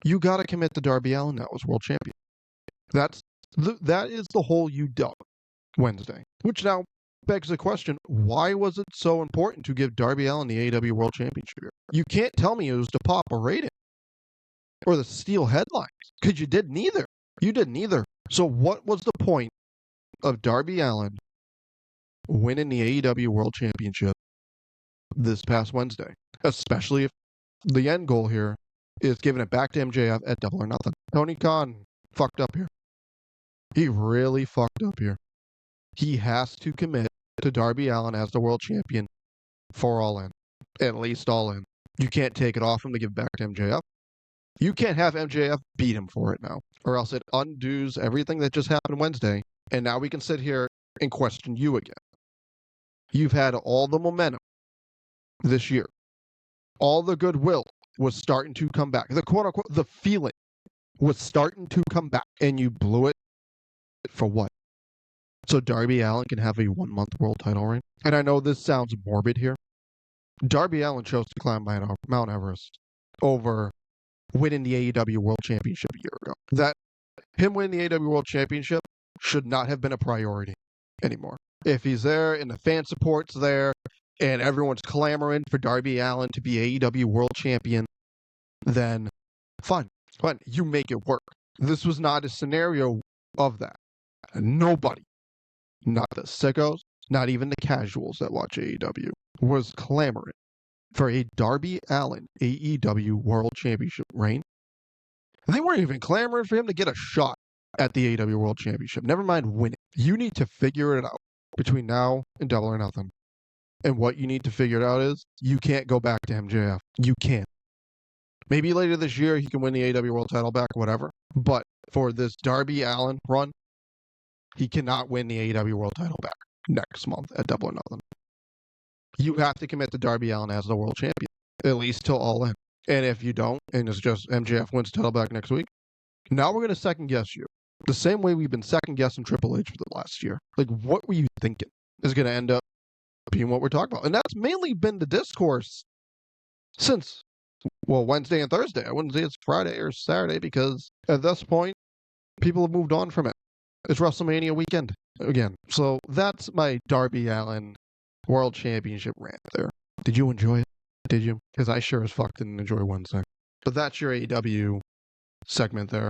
You got to commit to Darby Allin now as world champion. That is the hole you dug Wednesday. Which now begs the question, why was it so important to give Darby Allin the AEW World Championship here? You can't tell me it was to pop a rating or to steal headlines, because you did neither. You did neither. So what was the point of Darby Allin winning the AEW World Championship this past Wednesday? Especially if the end goal here is giving it back to MJF at Double or Nothing. Tony Khan fucked up here. He really fucked up here. He has to commit to Darby Allin as the world champion for All In. At least All In. You can't take it off him to give back to MJF. You can't have MJF beat him for it now, or else it undoes everything that just happened Wednesday, and now we can sit here and question you again. You've had all the momentum this year. All the goodwill was starting to come back. The quote-unquote, the feeling was starting to come back, and you blew it for what? So Darby Allin can have a 1-month world title reign? And I know this sounds morbid here. Darby Allin chose to climb Mount Everest over winning the AEW World Championship a year ago. That him winning the AEW World Championship should not have been a priority anymore. If he's there and the fan support's there and everyone's clamoring for Darby Allin to be AEW World Champion, then fine. You make it work. This was not a scenario of that. Nobody, not the sickos, not even the casuals that watch AEW, was clamoring for a Darby Allin AEW World Championship reign. They weren't even clamoring for him to get a shot at the AEW World Championship. Never mind winning. You need to figure it out between now and Double or Nothing. And what you need to figure out is you can't go back to MJF. You can't. Maybe later this year he can win the AEW World title back, whatever. But for this Darby Allin run, he cannot win the AEW World title back next month at Double or Nothing. You have to commit to Darby Allin as the world champion, at least till All In. And if you don't, and it's just MJF wins the title back next week, now we're going to second guess you. The same way we've been second guessing Triple H for the last year. Like, what were you thinking is going to end up being what we're talking about? And that's mainly been the discourse since, well, Wednesday and Thursday. I wouldn't say it's Friday or Saturday because at this point, people have moved on from it. It's WrestleMania weekend again. So that's my Darby Allin World Championship rant there. Did you enjoy it? Did you? Because I sure as fuck didn't enjoy Wednesday. But that's your AEW segment there.